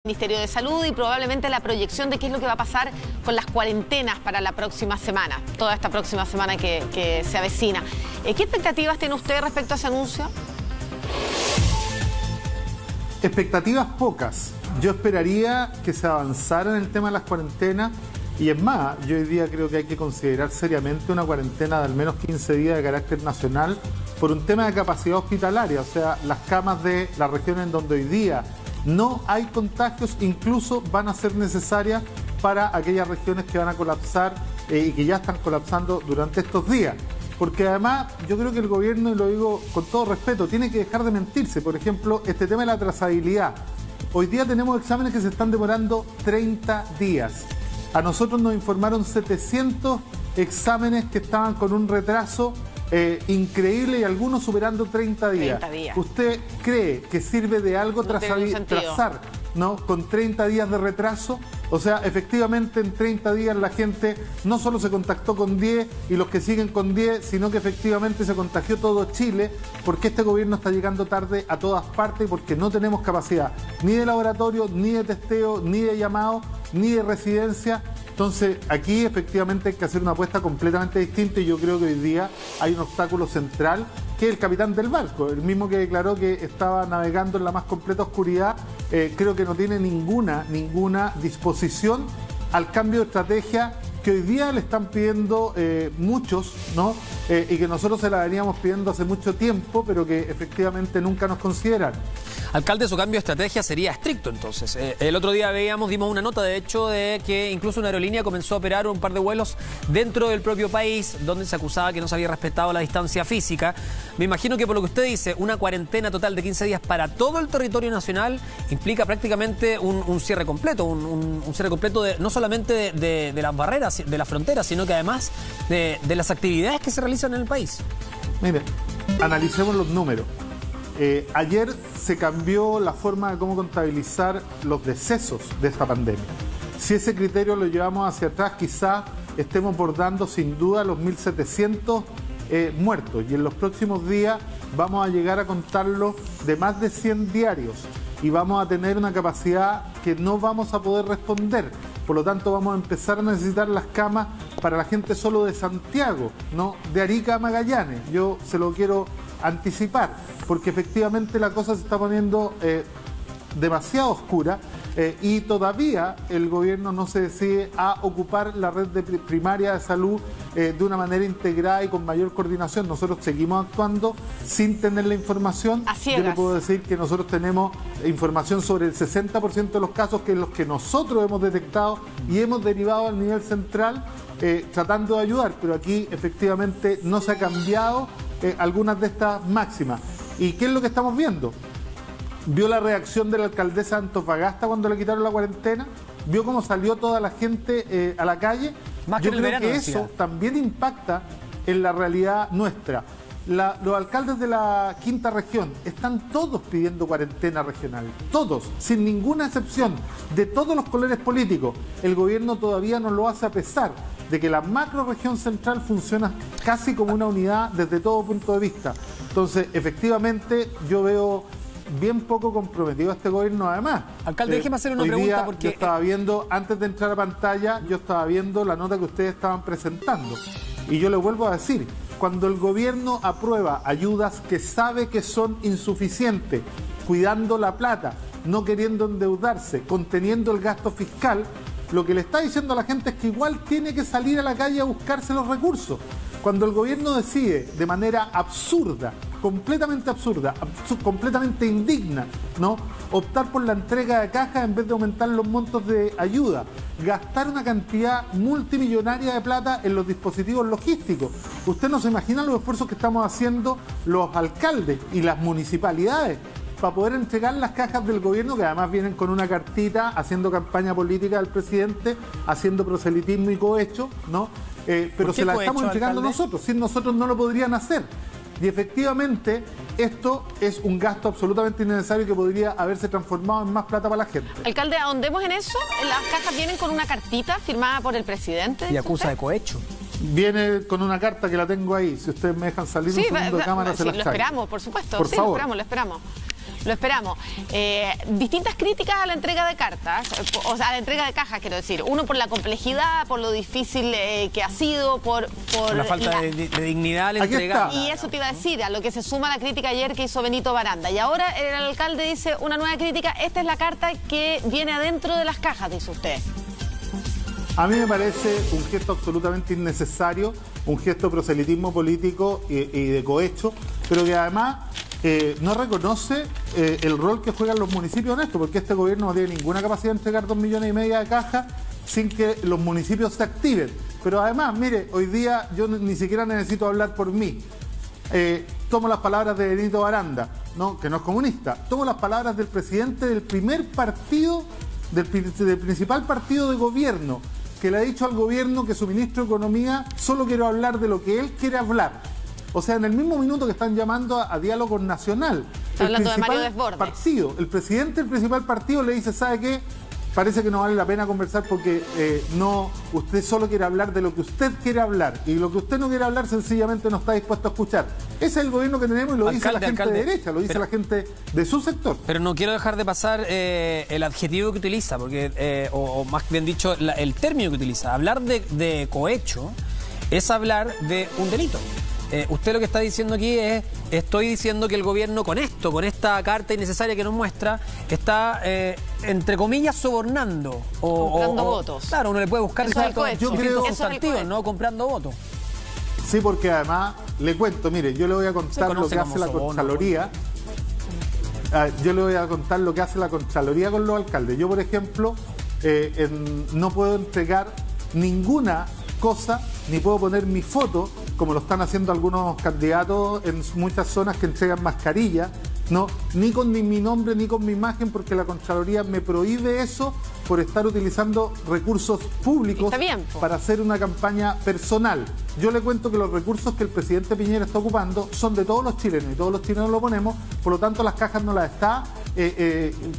Ministerio de Salud y probablemente la proyección de qué es lo que va a pasar con las cuarentenas para la próxima semana, toda esta próxima semana que se avecina. ¿Qué expectativas tiene usted respecto a ese anuncio? Expectativas pocas. Yo esperaría que se avanzara en el tema de las cuarentenas y es más, yo hoy día creo que hay que considerar seriamente una cuarentena de al menos 15 días de carácter nacional por un tema de capacidad hospitalaria, o sea, las camas de las regiones en donde hoy día no hay contagios, incluso van a ser necesarias para aquellas regiones que van a colapsar y que ya están colapsando durante estos días. Porque además yo creo que el gobierno, y lo digo con todo respeto, tiene que dejar de mentirse. Por ejemplo, este tema de la trazabilidad. Hoy día tenemos exámenes que se están demorando 30 días. A nosotros nos informaron 700 exámenes que estaban con un retraso increíble y algunos superando 30 días. ¿Usted cree que sirve de algo trazar, ¿no? Con 30 días de retraso? O sea, efectivamente en 30 días la gente no solo se contactó con 10 y los que siguen con 10, sino que efectivamente se contagió todo Chile, porque este gobierno está llegando tarde a todas partes y porque no tenemos capacidad ni de laboratorio, ni de testeo, ni de llamado, ni de residencia. Entonces, aquí efectivamente hay que hacer una apuesta completamente distinta y yo creo que hoy día hay un obstáculo central, que es el capitán del barco, el mismo que declaró que estaba navegando en la más completa oscuridad. Creo que no tiene ninguna disposición al cambio de estrategia que hoy día le están pidiendo muchos, ¿no? Y que nosotros se la veníamos pidiendo hace mucho tiempo, pero que efectivamente nunca nos consideran. Alcalde, su cambio de estrategia sería estricto entonces. El otro día dimos una nota de hecho de que incluso una aerolínea comenzó a operar un par de vuelos dentro del propio país donde se acusaba que no se había respetado la distancia física. Me imagino que por lo que usted dice, una cuarentena total de 15 días para todo el territorio nacional implica prácticamente un cierre completo, un cierre completo no solamente de las barreras, de las fronteras, sino que además de las actividades que se realizan en el país. Mire, analicemos los números. Ayer se cambió la forma de cómo contabilizar los decesos de esta pandemia. Si ese criterio lo llevamos hacia atrás, quizás estemos bordando sin duda los 1.700 muertos. Y en los próximos días vamos a llegar a contarlo de más de 100 diarios. Y vamos a tener una capacidad que no vamos a poder responder. Por lo tanto, vamos a empezar a necesitar las camas para la gente solo de Santiago, no de Arica a Magallanes. Yo se lo quiero anticipar, porque efectivamente la cosa se está poniendo demasiado oscura y todavía el gobierno no se decide a ocupar la red primaria de salud de una manera integrada y con mayor coordinación. Nosotros seguimos actuando sin tener la información. Yo le puedo decir que nosotros tenemos información sobre el 60% de los casos, que es los que nosotros hemos detectado y hemos derivado al nivel central tratando de ayudar, pero aquí efectivamente no se ha cambiado algunas de estas máximas. ¿Y qué es lo que estamos viendo? ¿Vio la reacción de la alcaldesa de Antofagasta cuando le quitaron la cuarentena? ¿Vio cómo salió toda la gente a la calle? Yo creo que eso también impacta en la realidad nuestra. Los alcaldes de la quinta región están todos pidiendo cuarentena regional, todos, sin ninguna excepción, de todos los colores políticos. El gobierno todavía no lo hace, a pesar de que la macro región central funciona casi como una unidad desde todo punto de vista. Entonces, efectivamente, yo veo bien poco comprometido a este gobierno. Además, alcalde, déjeme hacer una pregunta, porque yo estaba viendo, antes de entrar a pantalla, yo estaba viendo la nota que ustedes estaban presentando. Y yo le vuelvo a decir, cuando el gobierno aprueba ayudas que sabe que son insuficientes, cuidando la plata, no queriendo endeudarse, conteniendo el gasto fiscal, lo que le está diciendo a la gente es que igual tiene que salir a la calle a buscarse los recursos. Cuando el gobierno decide de manera absurda, completamente indigna, ¿no?, optar por la entrega de cajas en vez de aumentar los montos de ayuda, gastar una cantidad multimillonaria de plata en los dispositivos logísticos. Usted no se imagina los esfuerzos que estamos haciendo los alcaldes y las municipalidades para poder entregar las cajas del gobierno, que además vienen con una cartita, haciendo campaña política del presidente, haciendo proselitismo y cohecho, ¿no? Pero se la estamos entregando nosotros, sin nosotros no lo podrían hacer. Y efectivamente, esto es un gasto absolutamente innecesario que podría haberse transformado en más plata para la gente. Alcalde, ahondemos en eso. Las cajas vienen con una cartita firmada por el presidente. Y acusa de cohecho. Viene con una carta que la tengo ahí. Si ustedes me dejan salir un segundo de cámara, se las traigo. Lo esperamos, por supuesto. Por favor. Lo esperamos. Lo esperamos. Distintas críticas a la entrega de cartas, o sea, a la entrega de cajas, quiero decir. Uno por la complejidad, por lo difícil que ha sido, por la falta de dignidad al entregar. Y eso te iba a decir, a lo que se suma la crítica ayer que hizo Benito Baranda. Y ahora el alcalde dice una nueva crítica. Esta es la carta que viene adentro de las cajas, dice usted. A mí me parece un gesto absolutamente innecesario, un gesto de proselitismo político y de cohecho, pero que además no reconoce el rol que juegan los municipios en esto, porque este gobierno no tiene ninguna capacidad de entregar 2,5 millones de cajas sin que los municipios se activen. Pero además, mire, hoy día yo ni siquiera necesito hablar por mí. Tomo las palabras de Benito Baranda, ¿no? Que no es comunista. Tomo las palabras del presidente del primer partido, del principal partido de gobierno, que le ha dicho al gobierno que su ministro de Economía solo quiere hablar de lo que él quiere hablar. O sea, en el mismo minuto que están llamando a diálogo nacional, está hablando de Mario Desbordes. El presidente del principal partido le dice, ¿sabe qué? Parece que no vale la pena conversar porque usted solo quiere hablar de lo que usted quiere hablar y lo que usted no quiere hablar sencillamente no está dispuesto a escuchar. Ese es el gobierno que tenemos y lo dice la gente de derecha, lo dice la gente de su sector. Pero no quiero dejar de pasar el adjetivo que utiliza, porque o más bien dicho, el término que utiliza. Hablar de cohecho es hablar de un delito. Usted lo que está diciendo aquí es, estoy diciendo que el gobierno con esta carta innecesaria que nos muestra, está, entre comillas, sobornando. Comprando votos. Claro, uno le puede buscar sustantivos, ¿no? Comprando votos. Sí, porque además, le cuento, mire, yo le voy a contar lo que hace la Contraloría. Yo le voy a contar lo que hace la Contraloría con los alcaldes. Yo, por ejemplo, no puedo entregar ninguna cosa, ni puedo poner mi foto, como lo están haciendo algunos candidatos en muchas zonas que entregan mascarillas, no, ni con mi nombre ni con mi imagen, porque la Contraloría me prohíbe eso por estar utilizando recursos públicos para hacer una campaña personal. Yo le cuento que los recursos que el presidente Piñera está ocupando son de todos los chilenos y todos los chilenos lo ponemos, por lo tanto las cajas no las está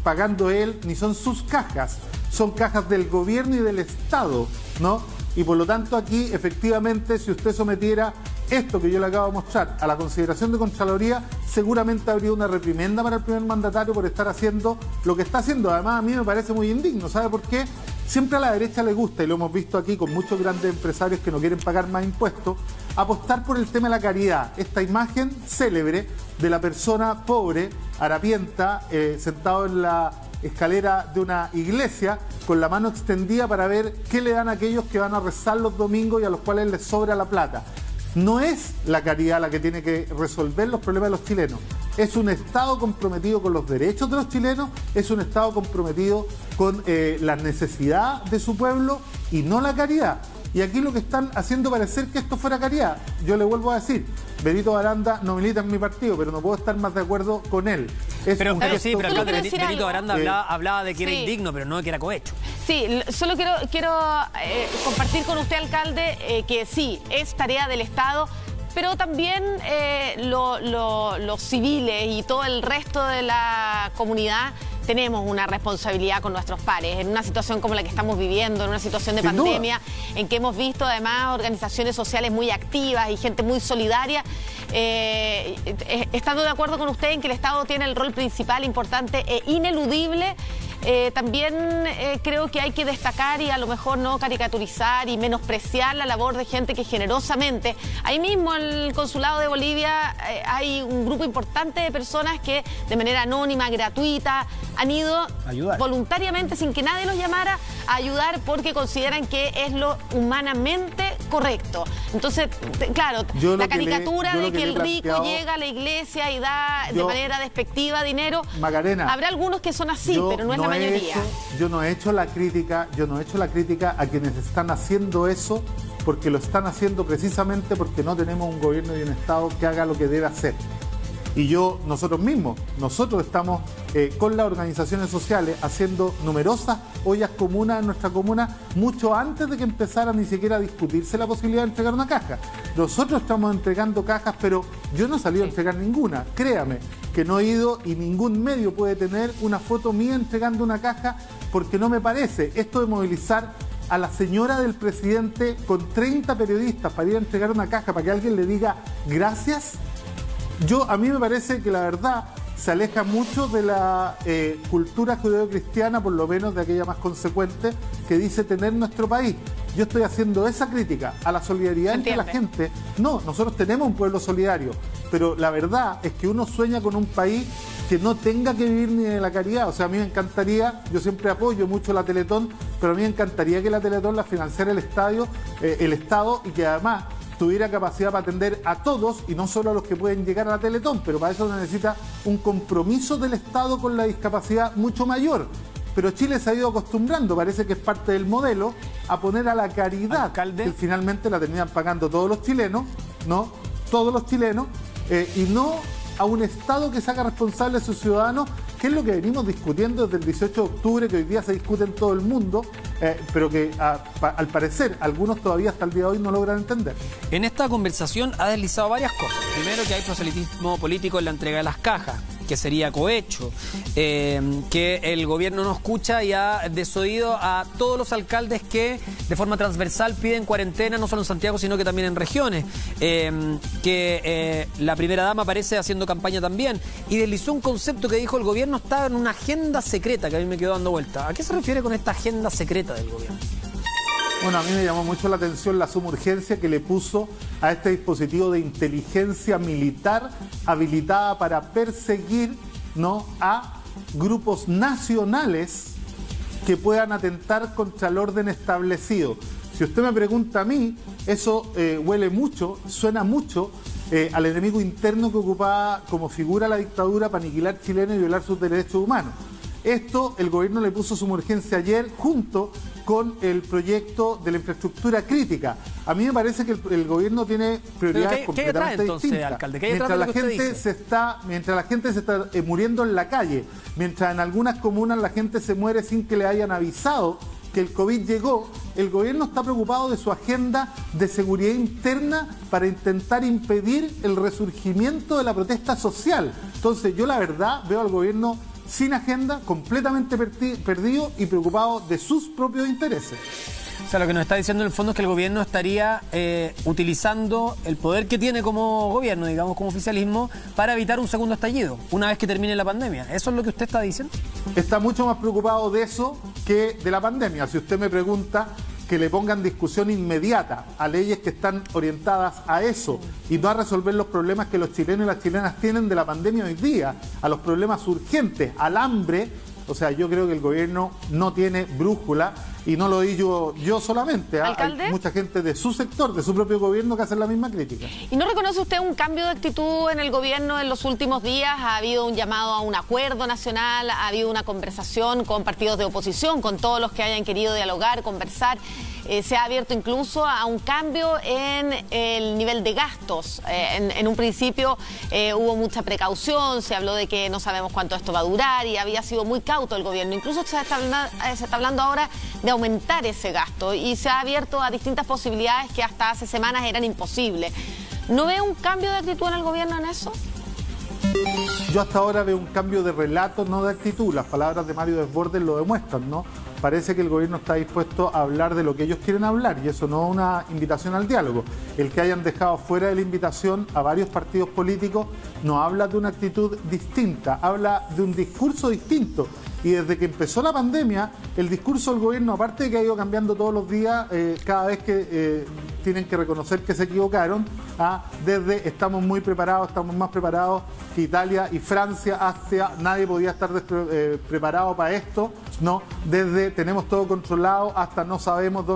pagando él, ni son sus cajas, son cajas del gobierno y del Estado, ¿no? Y por lo tanto aquí, efectivamente, si usted sometiera esto que yo le acabo de mostrar a la consideración de Contraloría, seguramente habría una reprimenda para el primer mandatario por estar haciendo lo que está haciendo. Además, a mí me parece muy indigno. ¿Sabe por qué? Siempre a la derecha le gusta, y lo hemos visto aquí con muchos grandes empresarios que no quieren pagar más impuestos, apostar por el tema de la caridad. Esta imagen célebre de la persona pobre, harapienta, sentado en la escalera de una iglesia con la mano extendida para ver qué le dan a aquellos que van a rezar los domingos y a los cuales les sobra la plata. No es la caridad la que tiene que resolver los problemas de los chilenos. Es un Estado comprometido con los derechos de los chilenos, es un Estado comprometido con la necesidad de su pueblo y no la caridad. Y aquí lo que están haciendo parecer que esto fuera caridad. Yo le vuelvo a decir, Benito Baranda no milita en mi partido, pero no puedo estar más de acuerdo con él. Pero Benito Baranda hablaba de que era indigno, pero no de que era cohecho. Sí, solo quiero compartir con usted, alcalde, que sí, es tarea del Estado, pero también los civiles y todo el resto de la comunidad tenemos una responsabilidad con nuestros pares en una situación como la que estamos viviendo, en una situación de pandemia, en que hemos visto además organizaciones sociales muy activas y gente muy solidaria. Estando de acuerdo con usted en que el Estado tiene el rol principal, importante e ineludible, también creo que hay que destacar y a lo mejor no caricaturizar y menospreciar la labor de gente que generosamente, ahí mismo en el Consulado de Bolivia hay un grupo importante de personas que de manera anónima, gratuita, han ido voluntariamente, sin que nadie los llamara, a ayudar porque consideran que es lo humanamente correcto. Entonces, claro, la caricatura de que el rico llega a la iglesia y da de manera despectiva dinero, Macarena, habrá algunos que son así, pero no es la mayoría. Yo no he hecho la crítica a quienes están haciendo eso, porque lo están haciendo precisamente porque no tenemos un gobierno y un Estado que haga lo que debe hacer. Y nosotros estamos con las organizaciones sociales haciendo numerosas ollas comunas en nuestra comuna mucho antes de que empezara ni siquiera a discutirse la posibilidad de entregar una caja. Nosotros estamos entregando cajas, pero yo no he salido a entregar ninguna. Créame que no he ido y ningún medio puede tener una foto mía entregando una caja porque no me parece. Esto de movilizar a la señora del presidente con 30 periodistas para ir a entregar una caja para que alguien le diga gracias. A mí me parece que la verdad se aleja mucho de la cultura judeocristiana, por lo menos de aquella más consecuente, que dice tener nuestro país. Yo estoy haciendo esa crítica a la solidaridad entre la gente. No, nosotros tenemos un pueblo solidario, pero la verdad es que uno sueña con un país que no tenga que vivir ni de la caridad. O sea, a mí me encantaría, yo siempre apoyo mucho la Teletón, pero a mí me encantaría que la Teletón la financiara el Estado y que además tuviera capacidad para atender a todos y no solo a los que pueden llegar a la Teletón, pero para eso se necesita un compromiso del Estado con la discapacidad mucho mayor. Pero Chile se ha ido acostumbrando, parece que es parte del modelo, a poner a la caridad, alcalde, que finalmente la terminan pagando todos los chilenos, ¿no? Todos los chilenos, y no a un Estado que se haga responsable de sus ciudadanos, que es lo que venimos discutiendo desde el 18 de octubre, que hoy día se discute en todo el mundo, pero que al parecer algunos todavía hasta el día de hoy no logran entender. En esta conversación ha deslizado varias cosas. Primero, que hay proselitismo político en la entrega de las cajas, que sería cohecho, que el gobierno no escucha y ha desoído a todos los alcaldes que de forma transversal piden cuarentena, no solo en Santiago, sino que también en regiones, que la primera dama aparece haciendo campaña también, y deslizó un concepto que dijo el gobierno estaba en una agenda secreta, que a mí me quedó dando vuelta. ¿A qué se refiere con esta agenda secreta del gobierno? Bueno, a mí me llamó mucho la atención la suma urgencia que le puso a este dispositivo de inteligencia militar habilitada para perseguir, ¿no?, a grupos nacionales que puedan atentar contra el orden establecido. Si usted me pregunta a mí, eso huele mucho, suena mucho al enemigo interno que ocupaba como figura la dictadura para aniquilar chilenos y violar sus derechos humanos. Esto el gobierno le puso suma urgencia ayer junto con el proyecto de la infraestructura crítica. A mí me parece que el gobierno tiene prioridades completamente distintas. Alcalde? Mientras la gente se está muriendo en la calle, mientras en algunas comunas la gente se muere sin que le hayan avisado que el COVID llegó, el gobierno está preocupado de su agenda de seguridad interna para intentar impedir el resurgimiento de la protesta social. Entonces yo la verdad veo al gobierno sin agenda, completamente perdido y preocupado de sus propios intereses. O sea, lo que nos está diciendo en el fondo es que el gobierno estaría utilizando el poder que tiene como gobierno, digamos, como oficialismo, para evitar un segundo estallido, una vez que termine la pandemia. ¿Eso es lo que usted está diciendo? Está mucho más preocupado de eso que de la pandemia. Si usted me pregunta, que le pongan discusión inmediata a leyes que están orientadas a eso y no a resolver los problemas que los chilenos y las chilenas tienen de la pandemia hoy día, a los problemas urgentes, al hambre. O sea, yo creo que el gobierno no tiene brújula y no lo digo yo solamente. ¿Alcalde? Hay mucha gente de su sector, de su propio gobierno, que hace la misma crítica. ¿Y no reconoce usted un cambio de actitud en el gobierno en los últimos días? Ha habido un llamado a un acuerdo nacional, ha habido una conversación con partidos de oposición, con todos los que hayan querido dialogar, conversar. Se ha abierto incluso a un cambio en el nivel de gastos. En un principio hubo mucha precaución, se habló de que no sabemos cuánto esto va a durar y había sido muy cauto el gobierno. Incluso se está hablando ahora de aumentar ese gasto y se ha abierto a distintas posibilidades que hasta hace semanas eran imposibles. ¿No ve un cambio de actitud en el gobierno en eso? Yo hasta ahora veo un cambio de relato, no de actitud. Las palabras de Mario Desbordes lo demuestran, ¿no? Parece que el gobierno está dispuesto a hablar de lo que ellos quieren hablar y eso no es una invitación al diálogo. El que hayan dejado fuera de la invitación a varios partidos políticos no habla de una actitud distinta, habla de un discurso distinto. Y desde que empezó la pandemia, el discurso del gobierno, aparte de que ha ido cambiando todos los días, cada vez que tienen que reconocer que se equivocaron, desde estamos muy preparados, estamos más preparados que Italia y Francia, hasta nadie podía estar preparado para esto, ¿no? Desde tenemos todo controlado hasta no sabemos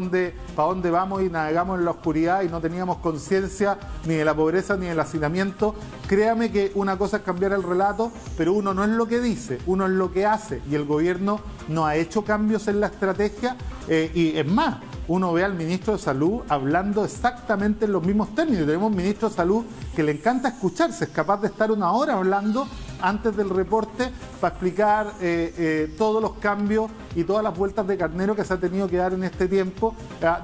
para dónde vamos y navegamos en la oscuridad y no teníamos conciencia ni de la pobreza ni del hacinamiento. Créame que una cosa es cambiar el relato, pero uno no es lo que dice, uno es lo que hace. Y el gobierno no ha hecho cambios en la estrategia y es más, uno ve al ministro de Salud hablando exactamente en los mismos términos. Tenemos un ministro de Salud que le encanta escucharse, es capaz de estar una hora hablando antes del reporte para explicar todos los cambios y todas las vueltas de carnero que se ha tenido que dar en este tiempo,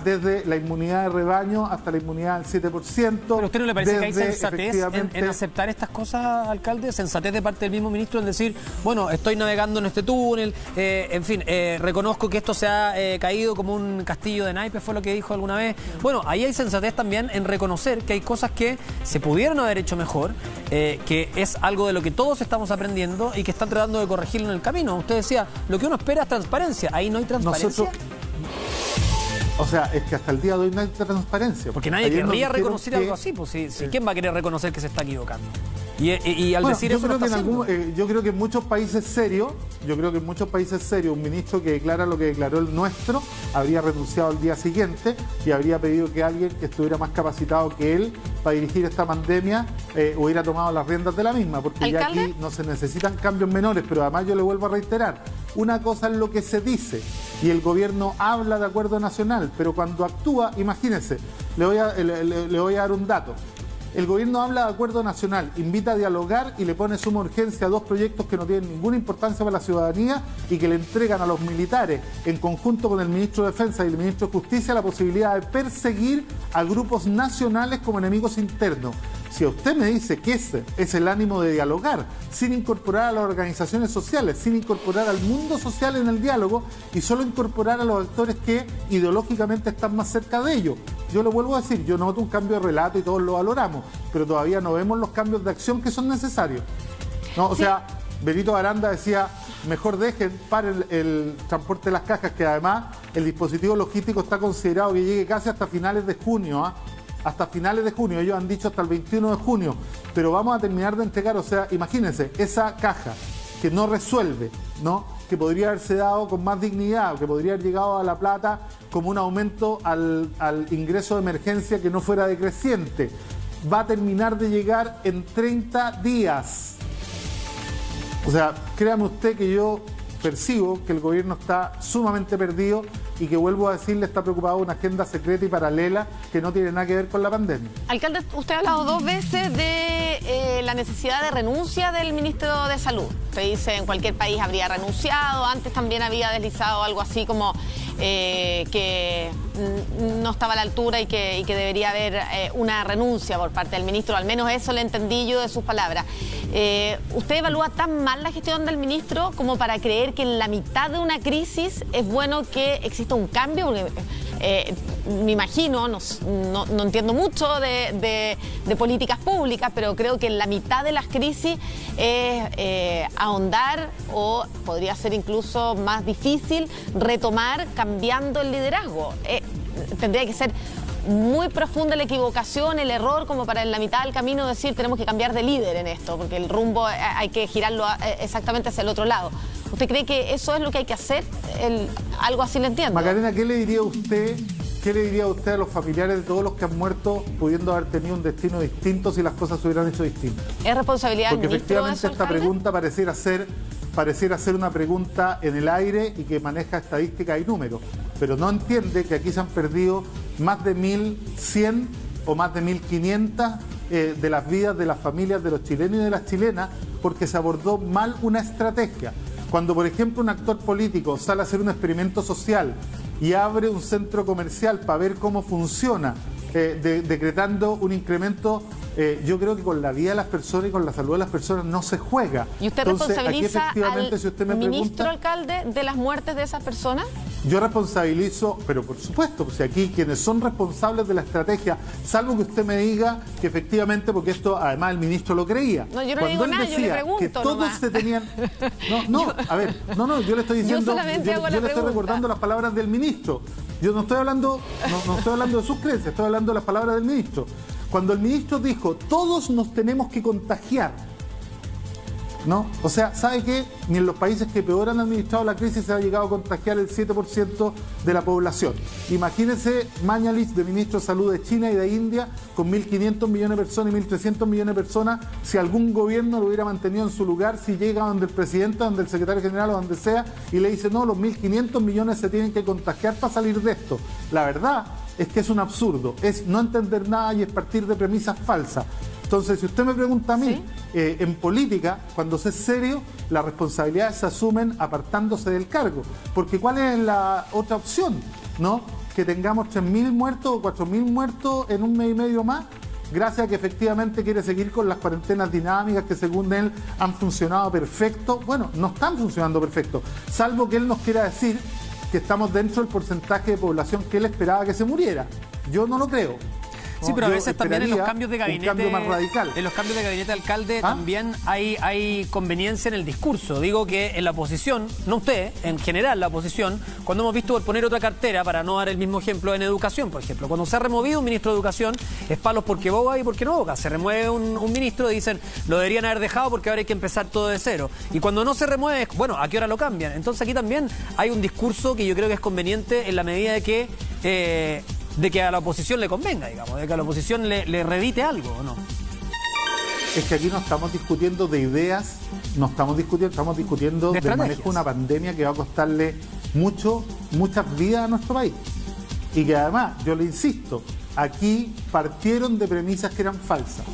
desde la inmunidad de rebaño hasta la inmunidad del 7%. ¿Pero a usted no le parece que hay sensatez en aceptar estas cosas, alcalde? ¿Sensatez de parte del mismo ministro en decir, bueno, estoy navegando en este túnel, en fin, reconozco que esto se ha caído como un castillo de naipes, fue lo que dijo alguna vez? Bueno, ahí hay sensatez también en reconocer que hay cosas que se pudieron haber hecho mejor, que es algo de lo que todos estamos aprendiendo y que están tratando de corregirlo en el camino. Usted decía, lo que uno espera es transparencia. Ahí no hay transparencia. O sea, es que hasta el día de hoy no hay transparencia. Porque nadie querría reconocer algo así. Pues, ¿quién va a querer reconocer que se está equivocando? Y al decir eso yo creo que en muchos países serios, un ministro que declara lo que declaró el nuestro habría renunciado al día siguiente y habría pedido que alguien que estuviera más capacitado que él para dirigir esta pandemia hubiera tomado las riendas de la misma, porque ¿alcalde? Ya aquí no se necesitan cambios menores, pero además yo le vuelvo a reiterar, una cosa es lo que se dice y el gobierno habla de acuerdo nacional, pero cuando actúa, imagínense, le voy a dar un dato. El gobierno habla de acuerdo nacional, invita a dialogar y le pone suma urgencia a dos proyectos que no tienen ninguna importancia para la ciudadanía y que le entregan a los militares, en conjunto con el ministro de Defensa y el ministro de Justicia, la posibilidad de perseguir a grupos nacionales como enemigos internos. Si usted me dice que ese es el ánimo de dialogar, sin incorporar a las organizaciones sociales, sin incorporar al mundo social en el diálogo y solo incorporar a los actores que ideológicamente están más cerca de ellos, yo le vuelvo a decir, yo noto un cambio de relato y todos lo valoramos, pero todavía no vemos los cambios de acción que son necesarios. ¿No? O sea, Benito Aranda decía, mejor paren el transporte de las cajas, que además el dispositivo logístico está considerado que llegue casi hasta finales de junio, hasta finales de junio, ellos han dicho hasta el 21 de junio, pero vamos a terminar de entregar, o sea, imagínense, esa caja que no resuelve, ¿no?, que podría haberse dado con más dignidad, que podría haber llegado a La Plata como un aumento al ingreso de emergencia que no fuera decreciente, va a terminar de llegar en 30 días. O sea, créame usted que yo percibo que el gobierno está sumamente perdido y que, vuelvo a decirle, está preocupado de una agenda secreta y paralela que no tiene nada que ver con la pandemia. Alcalde, usted ha hablado 2 veces de la necesidad de renuncia del ministro de Salud. Usted dice, en cualquier país habría renunciado, antes también había deslizado algo así como que no estaba a la altura y que debería haber una renuncia por parte del ministro, al menos eso le entendí yo de sus palabras. ¿Usted evalúa tan mal la gestión del ministro como para creer que en la mitad de una crisis es bueno que exista un cambio? Porque me imagino, no entiendo mucho de políticas públicas, pero creo que en la mitad de las crisis es ahondar, o podría ser incluso más difícil retomar cambiando el liderazgo. Tendría que ser muy profunda la equivocación, el error, como para en la mitad del camino decir tenemos que cambiar de líder en esto, porque el rumbo hay que girarlo exactamente hacia el otro lado. ¿Usted cree que eso es lo que hay que hacer? Algo así le entiendo. Macarena, ¿qué le diría usted a los familiares de todos los que han muerto pudiendo haber tenido un destino distinto si las cosas se hubieran hecho distintas? ¿Es responsabilidad del ministro? Porque efectivamente esta pregunta pareciera ser una pregunta en el aire y que maneja estadísticas y números, pero no entiende que aquí se han perdido más de 1.100 o más de 1.500 de las vidas de las familias de los chilenos y de las chilenas porque se abordó mal una estrategia. Cuando, por ejemplo, un actor político sale a hacer un experimento social y abre un centro comercial para ver cómo funciona, decretando un incremento, yo creo que con la vida de las personas y con la salud de las personas no se juega. ¿Y usted responsabiliza al ministro alcalde de las muertes de esas personas? Yo responsabilizo, pero por supuesto, pues aquí quienes son responsables de la estrategia, salvo que usted me diga que efectivamente, porque esto además el ministro lo creía. No, yo no digo nada, yo le pregunto que todos nomás. Se tenían... yo le estoy diciendo, yo le estoy recordando las palabras del ministro. Yo no estoy hablando de sus creencias, estoy hablando de las palabras del ministro. Cuando el ministro dijo, todos nos tenemos que contagiar, ¿no? O sea, ¿sabe qué? Ni en los países que peor han administrado la crisis se ha llegado a contagiar el 7% de la población. Imagínense Mañalich, de ministro de Salud de China y de India, con 1.500 millones de personas y 1.300 millones de personas, si algún gobierno lo hubiera mantenido en su lugar, si llega donde el presidente, donde el secretario general o donde sea, y le dice, no, los 1.500 millones se tienen que contagiar para salir de esto. La verdad es que es un absurdo, es no entender nada y es partir de premisas falsas. Entonces, si usted me pregunta a mí, en política, cuando se es serio, las responsabilidades se asumen apartándose del cargo. Porque ¿cuál es la otra opción? ¿No? Que tengamos 3.000 muertos o 4.000 muertos en un mes y medio más, gracias a que efectivamente quiere seguir con las cuarentenas dinámicas que según él han funcionado perfecto. Bueno, no están funcionando perfecto, salvo que él nos quiera decir que estamos dentro del porcentaje de población que él esperaba que se muriera. Yo no lo creo. Sí, pero a veces también en los cambios de gabinete, un cambio más radical. En los cambios de gabinete de alcalde también hay conveniencia en el discurso. Digo que en la oposición, no usted, en general la oposición, cuando hemos visto poner otra cartera, para no dar el mismo ejemplo en educación, por ejemplo, cuando se ha removido un ministro de educación, es palos porque boga y porque no boga. Se remueve un ministro y dicen, lo deberían haber dejado porque ahora hay que empezar todo de cero. Y cuando no se remueve, bueno, ¿a qué hora lo cambian? Entonces aquí también hay un discurso que yo creo que es conveniente en la medida de que a la oposición le convenga, digamos, de que a la oposición le revite algo, ¿o no? Es que aquí no estamos discutiendo de ideas, estamos discutiendo del manejo de una pandemia que va a costarle muchas vidas a nuestro país. Y que además, yo le insisto, aquí partieron de premisas que eran falsas,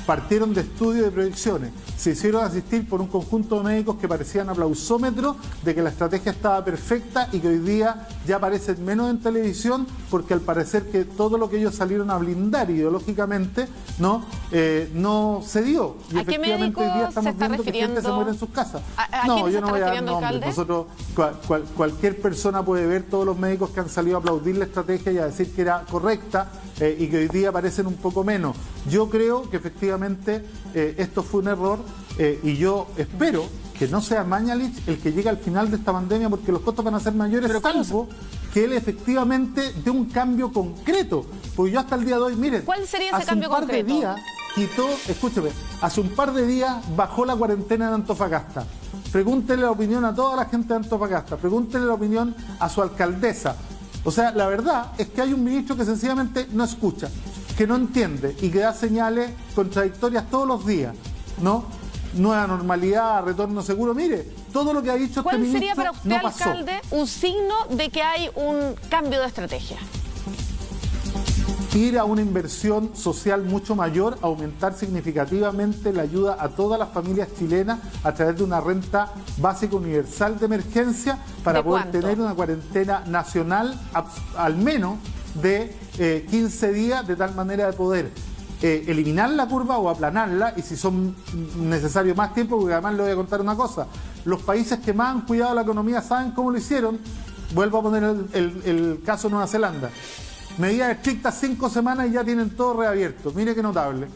partieron de estudios de proyecciones, se hicieron asistir por un conjunto de médicos que parecían aplausómetros de que la estrategia estaba perfecta y que hoy día ya aparecen menos en televisión porque al parecer que todo lo que ellos salieron a blindar ideológicamente no se dio. Y ¿a qué efectivamente hoy día estamos viendo que gente se muere en sus casas. No, yo no voy a dar nombres. Nosotros, cualquier persona puede ver todos los médicos que han salido a aplaudir la estrategia y a decir que era correcta y que hoy día aparecen un poco menos. Yo creo que efectivamente esto fue un error y yo espero que no sea Mañalich el que llegue al final de esta pandemia porque los costos van a ser mayores, salvo que él efectivamente dé un cambio concreto. Porque yo hasta el día de hoy, miren, ¿cuál sería ese cambio concreto? Hace un par de días bajó la cuarentena de Antofagasta. Pregúntele la opinión a toda la gente de Antofagasta, pregúntele la opinión a su alcaldesa. O sea, la verdad es que hay un ministro que sencillamente no escucha, que no entiende y que da señales contradictorias todos los días, ¿no? Nueva normalidad, retorno seguro. Mire, todo lo que ha dicho este ministro ¿cuál sería para usted, no pasó. alcalde, un signo de que hay un cambio de estrategia? Ir a una inversión social mucho mayor, aumentar significativamente la ayuda a todas las familias chilenas a través de una renta básica universal de emergencia para poder tener una cuarentena nacional al menos de 15 días, de tal manera de poder eliminar la curva o aplanarla, y si son necesarios más tiempo, porque además le voy a contar una cosa, los países que más han cuidado la economía saben cómo lo hicieron. Vuelvo a poner el caso de Nueva Zelanda. Medidas estrictas 5 semanas y ya tienen todo reabierto. Mire qué notable.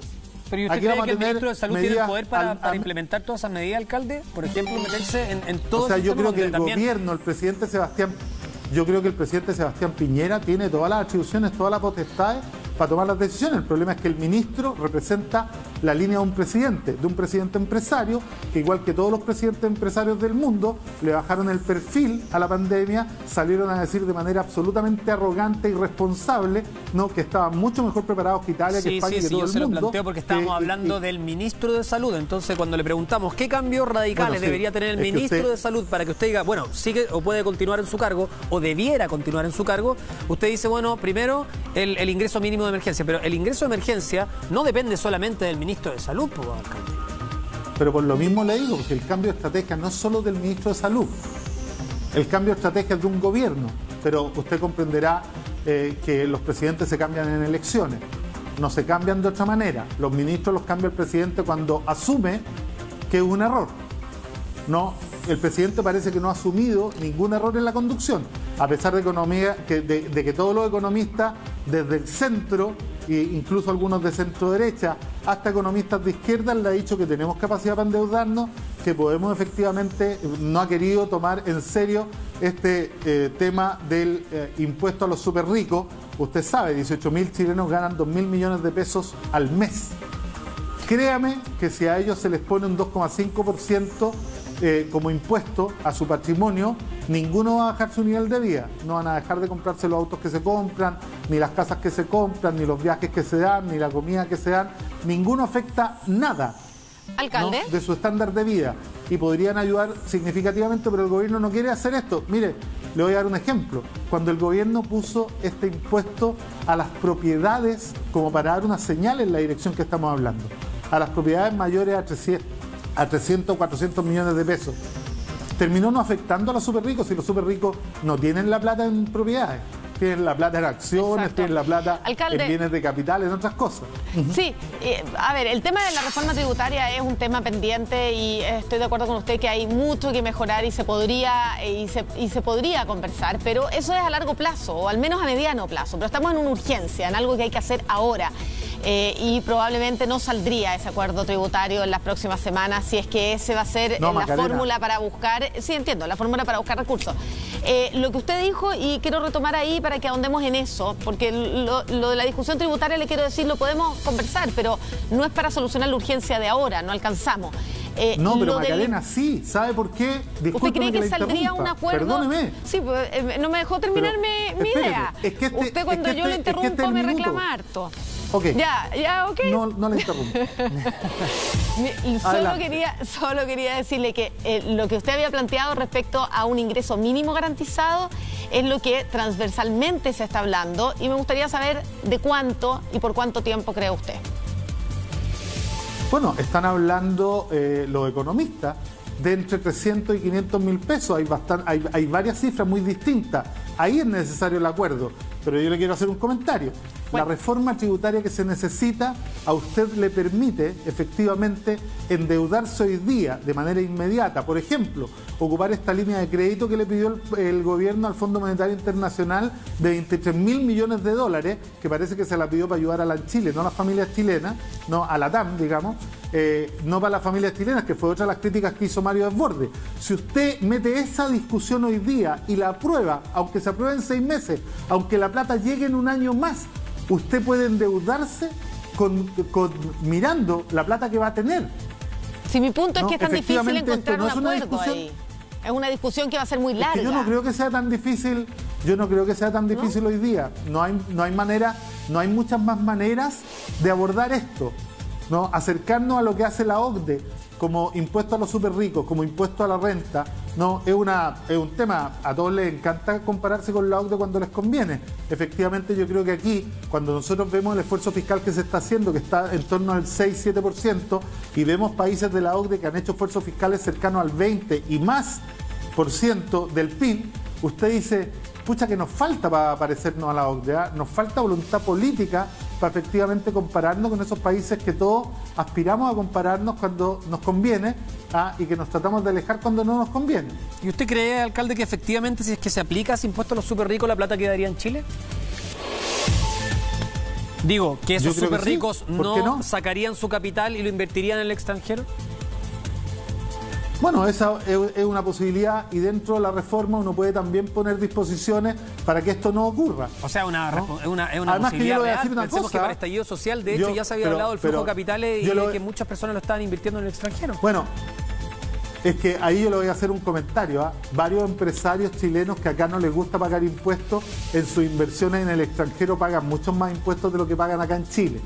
¿Pero y usted cree que el ministro de Salud tiene el poder para implementar todas esas medidas, alcalde? Por ejemplo, meterse en todo. O sea, yo creo que el gobierno, el presidente Sebastián Piñera tiene todas las atribuciones, todas las potestades para tomar las decisiones. El problema es que el ministro representa la línea de un presidente empresario, que igual que todos los presidentes empresarios del mundo, le bajaron el perfil a la pandemia, salieron a decir de manera absolutamente arrogante y irresponsable, ¿no?, que estaban mucho mejor preparados que Italia, que España, que todo el mundo. Sí, yo se lo planteo porque estábamos hablando del ministro de Salud. Entonces, cuando le preguntamos qué cambios radicales debería tener el ministro de Salud para que usted diga, bueno, sigue o puede continuar en su cargo, o debiera continuar en su cargo, usted dice, bueno, primero el ingreso mínimo de emergencia, pero el ingreso de emergencia no depende solamente del ministro de Salud, alcalde. Pero por lo mismo le digo, porque el cambio de estrategia no es solo del ministro de Salud, el cambio de estrategia es de un gobierno, pero usted comprenderá que los presidentes se cambian en elecciones, no se cambian de otra manera. Los ministros los cambia el presidente cuando asume que es un error. No, el presidente parece que no ha asumido ningún error en la conducción, a pesar de que todos los economistas desde el centro, e incluso algunos de centro derecha, hasta economistas de izquierda, le ha dicho que tenemos capacidad para endeudarnos, que podemos efectivamente, no ha querido tomar en serio este tema del impuesto a los súper ricos. Usted sabe, 18.000 chilenos ganan 2.000 millones de pesos al mes. Créame que si a ellos se les pone un 2,5% como impuesto a su patrimonio, ninguno va a bajar su nivel de vida. No van a dejar de comprarse los autos que se compran, ni las casas que se compran, ni los viajes que se dan, ni la comida que se dan. Ninguno afecta nada, alcalde, ¿no?, de su estándar de vida. Y podrían ayudar significativamente, pero el gobierno no quiere hacer esto. Mire, le voy a dar un ejemplo. Cuando el gobierno puso este impuesto a las propiedades como para dar una señal en la dirección que estamos hablando, a las propiedades mayores a 300 o 400 millones de pesos, terminó no afectando a los súper ricos, si los súper ricos no tienen la plata en propiedades. Tienen la plata en acciones, Exacto. tienen la plata Alcalde, en bienes de capital, en otras cosas. Sí, a ver, el tema de la reforma tributaria es un tema pendiente y estoy de acuerdo con usted que hay mucho que mejorar y se podría conversar, pero eso es a largo plazo o al menos a mediano plazo. Pero estamos en una urgencia, en algo que hay que hacer ahora. Y probablemente no saldría ese acuerdo tributario en las próximas semanas si es que ese va a ser la fórmula para buscar, sí entiendo, la fórmula para buscar recursos. Lo que usted dijo, y quiero retomar ahí para que ahondemos en eso, porque lo de la discusión tributaria, le quiero decir, lo podemos conversar, pero no es para solucionar la urgencia de ahora, no alcanzamos. No, pero Macarena, sí, ¿sabe por qué? Discúlpeme. ¿Usted cree que saldría un acuerdo? Perdóneme. Sí, pues, no me dejó terminar mi idea. Es que usted cuando yo lo interrumpo me reclama harto. Okay. Ya, ok. No le interrumpo. Solo quería decirle que lo que usted había planteado respecto a un ingreso mínimo garantizado es lo que transversalmente se está hablando y me gustaría saber de cuánto y por cuánto tiempo cree usted. Bueno, están hablando los economistas de entre 300 y 500 mil pesos. Hay varias cifras muy distintas. Ahí es necesario el acuerdo. Pero yo le quiero hacer un comentario. La reforma tributaria que se necesita a usted le permite efectivamente endeudarse hoy día de manera inmediata. Por ejemplo, ocupar esta línea de crédito que le pidió el gobierno al Fondo Monetario Internacional de 23 mil millones de dólares, que parece que se la pidió para ayudar a las Chile, no a las familias chilenas, no a la TAM, digamos, no para las familias chilenas, que fue otra de las críticas que hizo Mario Desbordes. Si usted mete esa discusión hoy día y la aprueba, aunque se apruebe en 6 meses, aunque la plata llegue en un año más, usted puede endeudarse mirando la plata que va a tener. Si mi punto es que es tan difícil encontrar un acuerdo ahí. Es una discusión que va a ser muy larga. Es que yo no creo que sea tan difícil. Hoy día. No hay manera, no hay muchas más maneras de abordar esto. ¿No? Acercarnos a lo que hace la OCDE como impuesto a los súper ricos, como impuesto a la renta, no es un tema, a todos les encanta compararse con la OCDE cuando les conviene. Efectivamente, yo creo que aquí, cuando nosotros vemos el esfuerzo fiscal que se está haciendo, que está en torno al 6-7%, y vemos países de la OCDE que han hecho esfuerzos fiscales cercanos al 20% y más % del PIB, usted dice, pucha, que nos falta para parecernos a la OCDE, ¿eh? Nos falta voluntad política para efectivamente compararnos con esos países que todos aspiramos a compararnos cuando nos conviene, y que nos tratamos de alejar cuando no nos conviene. ¿Y usted cree, alcalde, que efectivamente si es que se aplica ese impuesto a los súper ricos, la plata quedaría en Chile? Digo, que esos súper ricos no sacarían su capital y lo invertirían en el extranjero. Bueno, esa es una posibilidad y dentro de la reforma uno puede también poner disposiciones para que esto no ocurra. O sea, es una Además, posibilidad que real. Pensemos que para el estallido social, de hecho, ya se había hablado del flujo de capitales y de que muchas personas lo estaban invirtiendo en el extranjero. Bueno, es que ahí yo le voy a hacer un comentario. Varios empresarios chilenos que acá no les gusta pagar impuestos, en sus inversiones en el extranjero pagan muchos más impuestos de lo que pagan acá en Chile.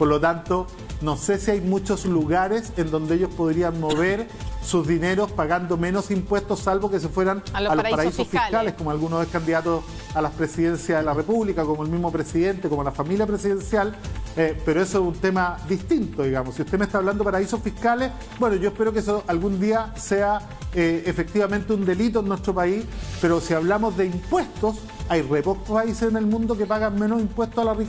Por lo tanto, no sé si hay muchos lugares en donde ellos podrían mover sus dineros pagando menos impuestos, salvo que se fueran a los paraísos fiscales, como algunos candidatos a las presidencias de la República, como el mismo presidente, como la familia presidencial, pero eso es un tema distinto, digamos. Si usted me está hablando de paraísos fiscales, bueno, yo espero que eso algún día sea efectivamente un delito en nuestro país, pero si hablamos de impuestos, hay re pocos países en el mundo que pagan menos impuestos a la riqueza